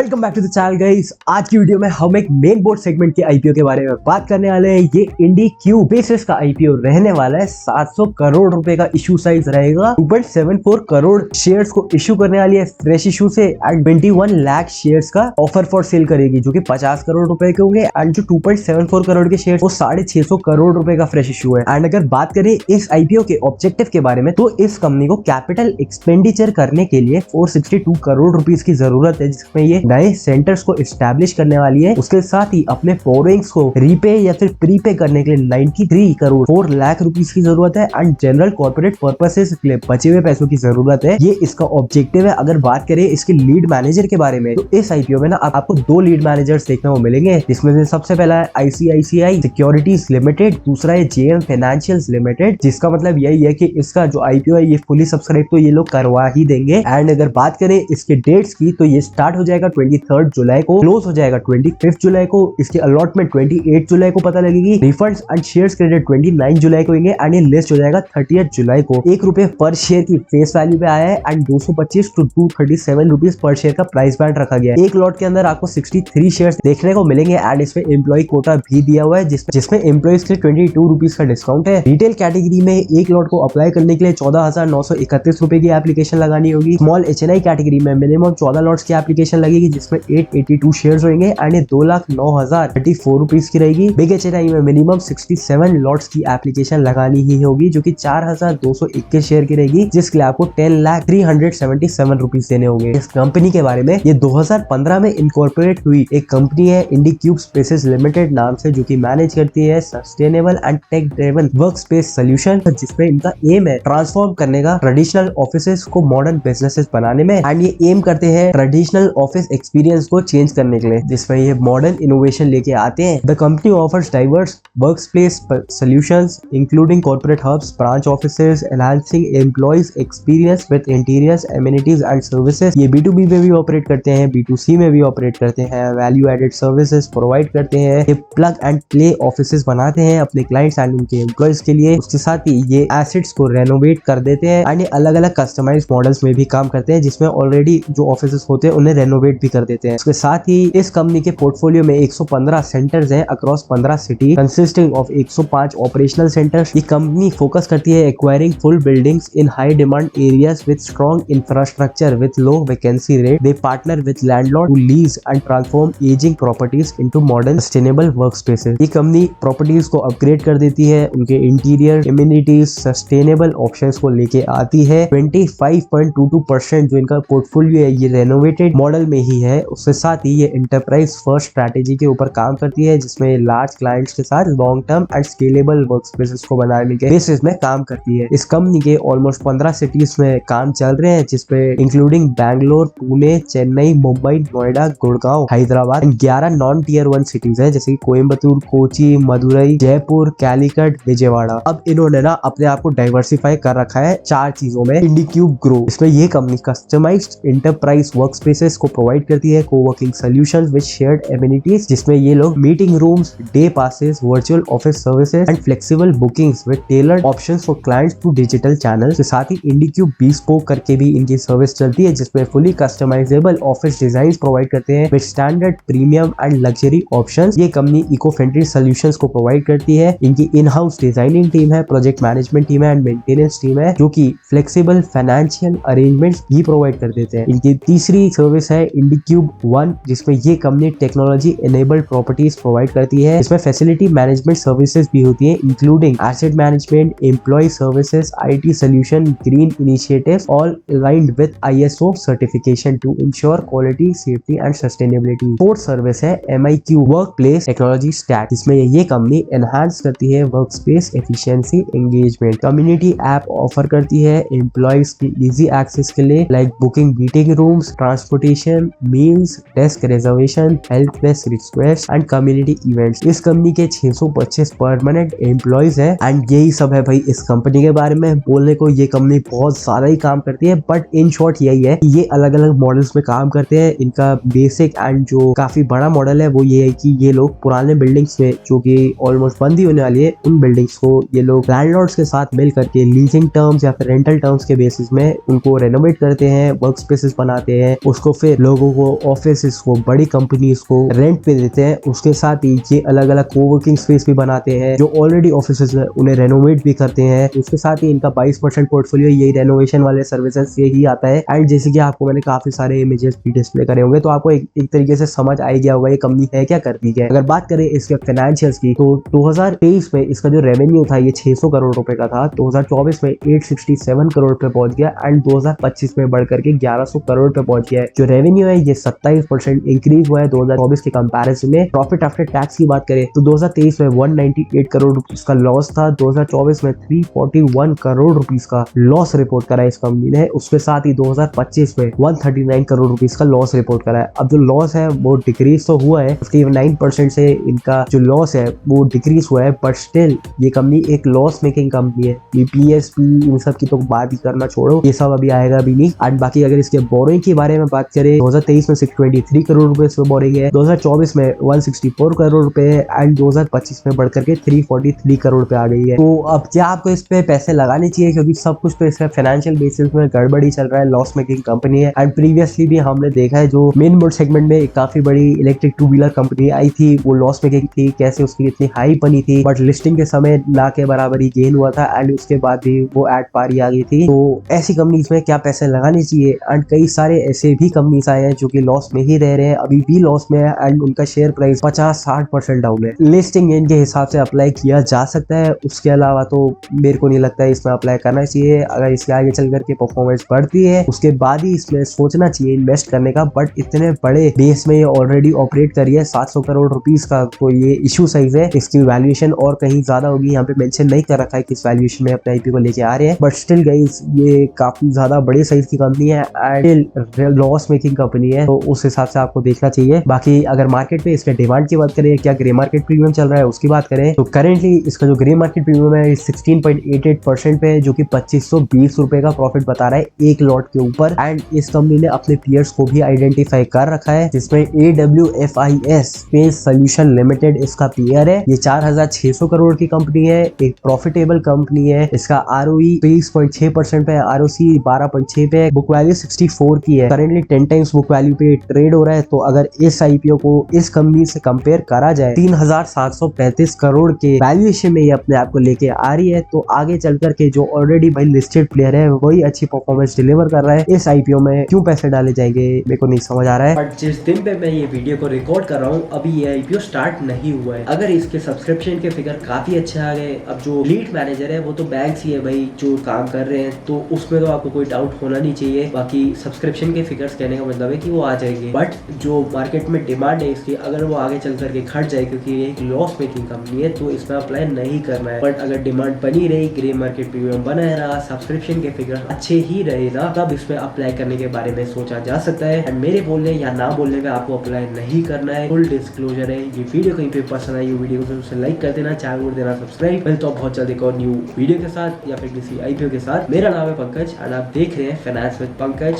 Welcome back to the channel guys. आज की video में हम एक मेन बोर्ड सेगमेंट के आईपीओ के बारे में बात करने वाले हैं। ये IndiCube बेसिस का आईपीओ रहने वाला है। 700 करोड़ रुपए का इशू साइज रहेगा। 2.74 करोड़ शेयर्स को इशू करने वाली है फ्रेश इशू से एंड 21 लाख शेयर्स का ऑफर फॉर सेल करेगी, जो कि 50 करोड़ रुपए के होंगे। एंड जो 2.74 करोड़ के शेयर वो 650 करोड़ रुपए का फ्रेश इशू है। एंड अगर बात करें इस आईपीओ के ऑब्जेक्टिव के बारे में, तो इस कंपनी को कैपिटल एक्सपेंडिचर करने के लिए 462 करोड़ रुपीस की जरूरत है, जिसमें ये नए सेंटर्स को एस्टैब्लिश करने वाली है। उसके साथ ही अपने बोरिंग्स को रीपे या फिर प्रीपे करने के लिए 93 करोड़ 4 लाख रुपीस की जरूरत है। एंड जनरल कॉर्पोरेट पर्पसेस के लिए बचे हुए पैसों की जरूरत है। ये इसका ऑब्जेक्टिव है। अगर बात करें इसके लीड मैनेजर के बारे में, तो इस आईपीओ में ना आपको 2 लीड मैनेजर्स देखने को मिलेंगे, जिसमें से सबसे पहला है ICICI सिक्योरिटीज लिमिटेड, दूसरा है JM फाइनेंशियल्स लिमिटेड। जिसका मतलब यही है कि इसका जो आईपीओ है ये फुली सब्सक्राइब तो ये लोग करवा ही देंगे। एंड अगर बात करें इसके डेट्स की, तो ये स्टार्ट हो जाएगा 23 जुलाई को, क्लोज हो जाएगा 25 जुलाई को। इसकी अलॉटमेंट 28 जुलाई को पता लगेगी। रिफंड्स एंड शेयर्स क्रेडिट 29 जुलाई को होंगे। एंड ये लिस्ट हो जाएगा 30 जुलाई को। ₹1 पर शेयर की फेस वैल्यू पे आया है। एंड 225 टू 237 रुपीज पर शेयर का प्राइस बैंड रखा गया है। एक लॉट के अंदर आपको 63 शेयर्स देखने को मिलेंगे। एंड इसमें एम्प्लॉय कोटा भी दिया हुआ है, जिसमें एम्प्लॉइज के 22 रुपीज का डिस्काउंट है। रिटेल कैटेगरी में एक लॉट को अप्लाई करने के लिए 14,931 रुपए की एप्लीकेशन लगानी होगी। स्मॉल HNI कैटेगरी में मिनिमम 14 लॉट्स की एप्लीकेशन लगेगी, जिसमें 882 शेयर्स होंगे। एंड ये 2,09,034 रुपीज की रहेगी। बिग HNI में मिनिमम 67 लॉट्स की एप्लीकेशन लगानी ही होगी, जो कि 4,221 शेयर की रहेगी, जिसके लिए आपको 10,377 रुपीज देने होंगे। इस कंपनी के बारे में, ये 2015 में इनकॉर्पोरेट हुई एक कंपनी है IndiCube स्पेसेस लिमिटेड नाम से, जो कि मैनेज करती है sustainable and tech driven work space solution, जिसमें इनका एम है ट्रांसफॉर्म करने का ट्रेडिशनल ऑफिसेस को मॉडर्न बिजनेसेस बनाने में। एंड ये एम करते हैं ट्रेडिशनल ऑफिस एक्सपीरियंस को चेंज करने के लिए, जिसमें ये मॉडर्न इनोवेशन लेके आते हैं। The company offers diverse workplace solutions including corporate hubs, branch offices, enhancing employees experience with interiors, amenities and services. ये B2B में भी ऑपरेट करते हैं, B2C में भी ऑपरेट करते हैं। वैल्यू एडेड सर्विसेज प्रोवाइड करते हैं। ये प्लग एंड प्ले ऑफिसेस बनाते हैं अपने क्लाइंट्स एंड उनके एम्प्लॉइज के लिए। उसके साथ ही ये एसेट्स को रेनोवेट कर देते हैं। एंड ये अलग अलग कस्टमाइज मॉडल्स में भी काम करते हैं, जिसमें ऑलरेडी जो ऑफिसेस होते हैं उन्हें रेनोवेट भी कर देते हैं। उसके साथ ही इस कंपनी के पोर्टफोलियो में 115 सेंटर्स हैं across 15 city, consisting of 105 operational centres. ये कंपनी फोकस करती है acquiring full buildings in high demand areas with strong infrastructure with low vacancy rate. They partner with landlord to lease and transform ageing properties into modern sustainable workspaces. ये company properties को upgrade कर देती है, उनके interior amenities sustainable options को लेके आती है। 25.22% जो इनका पोर्टफोलियो है ये रेनोवेटेड मॉडल में ही है। उसके साथ ही ये एंटरप्राइज फर्स्ट स्ट्रैटेजी के ऊपर काम करती है, जिसमें लार्ज क्लाइंट्स के साथ long term and scalable workspaces को बनाने के बेसिस में काम करती है। इस कंपनी के ऑलमोस्ट 15 सिटीज में काम चल रहे हैं, जिसपे including Bangalore, Pune, Chennai, Mumbai, Noida, Gurgaon, Hyderabad and 11 non tier 1 cities है, जैसे कोयम्बतूर, कोची, मदुरई, जयपुर, कैलिकट, विजयवाड़ा। अब इन्होंने ना अपने आप को डाइवर्सिफाई कर रखा है 4 चीजों में। IndiCube ग्रो, इसमें ये कंपनी कस्टमाइज्ड एंटरप्राइज वर्कस्पेसेस को प्रोवाइड करती है, coworking solutions with shared amenities, जिसमें ये लोग meeting rooms, day passes, virtual office services and flexible bookings with tailored options for clients through digital channels. के साथ ही IndiCube bespoke करके भी इनकी सर्विस चलती है, जिसमें fully customisable office designs provide करते हैं with standard, premium and luxury options. ये कंपनी इको फ्रेंडली सॉल्यूशंस को प्रोवाइड करती है। इनकी इन हाउस डिजाइनिंग टीम है, प्रोजेक्ट मैनेजमेंट टीम है एंड मेंटेनेंस टीम है, जो कि फ्लेक्सिबल फाइनेंशियल अरेंजमेंट्स भी प्रोवाइड कर देते हैं। इनकी तीसरी सर्विस है IndiCube One, जिसमें ये company technology enabled properties provide करती है। इसमें फैसिलिटी मैनेजमेंट सर्विसेज भी होती है, including asset management, employ services, IT solution, green initiatives, all aligned with ISO certification to ensure quality, safety and sustainability. Fourth service है MIQ workplace technology stack, जिसमें ये company enhance करती है work space efficiency, engagement, community app offer करती है employees की easy access के लिए, like booking meeting rooms, transportation, meals, desk reservation, help desk request and community events. इस कंपनी के 625 परमानेंट एम्प्लॉइज है। एंड यही सब है भाई इस कंपनी के बारे में। बोलने को ये कंपनी बहुत सारा ही काम करती है, बट इन शॉर्ट यही है कि ये अलग अलग मॉडल्स में काम करते हैं। इनका बेसिक एंड जो काफी बड़ा मॉडल है वो ये है कि ये लोग पुराने बिल्डिंग्स में, जो कि ऑलमोस्ट बंद ही होने वाली है, उन बिल्डिंग्स को ये लोग लैंडलॉर्ड्स के साथ मिल करके लीजिंग टर्म्स या फिर रेंटल टर्म्स के बेसिस में उनको रेनोवेट करते हैं, वर्क स्पेसेस बनाते हैं, उसको फिर लोगों लोगों को, ऑफिस को, बड़ी कंपनीज को रेंट पे देते हैं। उसके साथ ही ये अलग अलग कोवर्किंग स्पेस भी बनाते हैं, जो ऑलरेडी ऑफिस है उन्हें रेनोवेट भी करते हैं। उसके साथ ही इनका 22% पोर्टफोलियो यही रेनोवेशन वाले सर्विसेज से ही आता है। एंड जैसे कि आपको मैंने काफी सारे इमेजेस भी डिस्प्ले करे होंगे, तो आपको एक तरीके से समझ आ गया होगा ये कंपनी है क्या, करती है। अगर बात करें इसके फाइनेंशियल्स की, तो 2023 में इसका जो रेवेन्यू था ये 600 करोड़ रुपए का था। 2024 में 867 करोड़ पे पहुंच गया एंड 2025 में बढ़कर के 1100 करोड़ पे पहुंच गया है। जो रेवेन्यू है ये 27% इंक्रीज हुआ है 2024 के कंपैरिजन में। प्रॉफिट आफ्टर टैक्स की बात करें तो 2023 में 198 करोड़ रुपीस का लॉस था, 2024 में 341 करोड़ रुपीस का लॉस रिपोर्ट करा है इस कंपनी ने। उसके साथ ही 2025 में 139 करोड़ रुपीस का लॉस रिपोर्ट करा है। अब जो लॉस है वो डिक्रीज तो हुआ है, 59% से इनका जो लॉस है वो डिक्रीज हुआ है, बट स्टिल ये कंपनी एक लॉस मेकिंग कंपनी है। ये पीएसपी इन सब की तो बात ही करना छोड़ो, ये सब अभी आएगा भी नहीं। एंड बाकी अगर इसके बोरिंग के बारे में बात करें, 2023 में 623 करोड़ रुपए से बोरिंग है, 2024 में 164 करोड़ रुपए एंड 2025 में बढ़कर के 343 करोड़ पे आ गई है। तो अब क्या आपको इस पे पैसे लगाने चाहिए, क्योंकि सब कुछ तो इसका फाइनेंशियल बेसिस में गड़बड़ी चल रहा है, लॉस मेकिंग कंपनी है। एंड प्रीवियसली भी हमने देखा है जो मेन बोर्ड सेगमेंट में एक काफी बड़ी इलेक्ट्रिक टू व्हीलर कंपनी आई थी, वो लॉस मेकिंग थी, कैसे उसकी इतनी हाई बनी थी, बट लिस्टिंग के समय ना के बराबर ही गेन हुआ था एंड उसके बाद भी वो एट पार ही आ गई थी। तो ऐसी कंपनीज में क्या पैसे लगाने चाहिए। एंड कई सारे ऐसे भी कंपनीज आए हैं जो कि लॉस में ही रह रहे हैं, अभी भी लॉस में है एंड उनका शेयर प्राइस 50-60% डाउन है। लिस्टिंग इनके हिसाब से अप्लाई किया जा सकता है, उसके अलावा तो मेरे को नहीं लगता है इसमें अप्लाई करना चाहिए। अगर इसके आगे चल करके परफॉर्मेंस बढ़ती है उसके बाद ही इसमें सोचना चाहिए इन्वेस्ट करने का, बट इतने बड़े बेस में ये ऑलरेडी ऑपरेट करी है 700 करोड़ रुपीस का, तो ये इशू साइज है। इसकी वैल्यूएशन और कहीं ज्यादा होगी, यहाँ पे मेंशन नहीं कर रखा है किस वैल्यूएशन में अपने आईपीओ को लेके आ रहे हैं, बट स्टिल गाइस ये काफी ज्यादा बड़े साइज की कंपनी है एंड लॉस मेकिंग कंपनी है, तो उस हिसाब से आपको देखना चाहिए। बाकी अगर मार्केट में इसके डिमांड की बात करें, क्या ग्रे मार्केट प्रीमियम चल रहा है उसकी बात करें, तो करेंटली इसका जो ग्रे मार्केट प्रीमियम है 16.88% पे है, जो कि 2520 रुपए का प्रॉफिट बता रहा है एक लॉट के ऊपर। एंड इस कंपनी ने अपने पीयर्स को भी आइडेंटिफाई कर रखा है, जिसमें AWFIS स्पेस सोल्यूशन लिमिटेड इसका पीयर है। ये 4600 करोड़ की कंपनी है, एक प्रॉफिटेबल कंपनी है। इसका ROE 23.6% पे है, ROC 12.6 पे है, बुक वैल्यू 64 की है, करेंटली 10 टाइम्स बुक वैल्यू पे ट्रेड हो रहा है। तो अगर इस आईपीओ को इस कंपनी से कंपेयर करा जाए 3735 करोड़ के वैल्यूएशन में ये अपने आप को लेके आ रही है, तो आगे चल करके जो ऑलरेडी भाई लिस्टेड प्लेयर है वही अच्छी परफॉर्मेंस डिलीवर कर रहा है, इस आईपीओ में क्यों पैसे डाले जाएंगे मेरे को नहीं समझ आ रहा है। बट जिस दिन पे मैं ये वीडियो को रिकॉर्ड कर रहा हूँ अभी ये आईपीओ स्टार्ट नहीं हुआ है। अगर इसके सब्सक्रिप्शन के फिगर काफी अच्छे आ गए, अब जो लीड मैनेजर है वो तो बैंक्स ही है भाई जो काम कर रहे हैं, तो उसमें तो आपको कोई डाउट होना नहीं चाहिए। बाकी सब्सक्रिप्शन के फिगर्स कहने का मतलब है कि वो आ जाएंगे, बट जो मार्केट में डिमांड है इसकी, अगर वो आगे चल करके खट जाए, क्योंकि ये एक लॉस मेकिंग कंपनी है, तो इसमें अप्लाई नहीं करना है। बट अगर डिमांड बनी रही, ग्रे मार्केट प्रीमियम बना रहा, सब्सक्रिप्शन के फिगर अच्छे ही रहे ना, तब इसमें अप्लाई करने के बारे में सोचा जा सकता है। एंड मेरे बोलने या ना बोलने में आपको अप्लाई नहीं करना है, फुल डिस्क्लोजर है। ये वीडियो कहीं पे पसंद आई वीडियो को तो लाइक कर देना, चैनल को देना सब्सक्राइब। मिलता हूं बहुत जल्द एक और न्यू वीडियो के साथ या फिर किसी आईपीओ के साथ। मेरा नाम है पंकज और आप देख रहे हैं finance with Pankaj.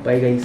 Bye guys.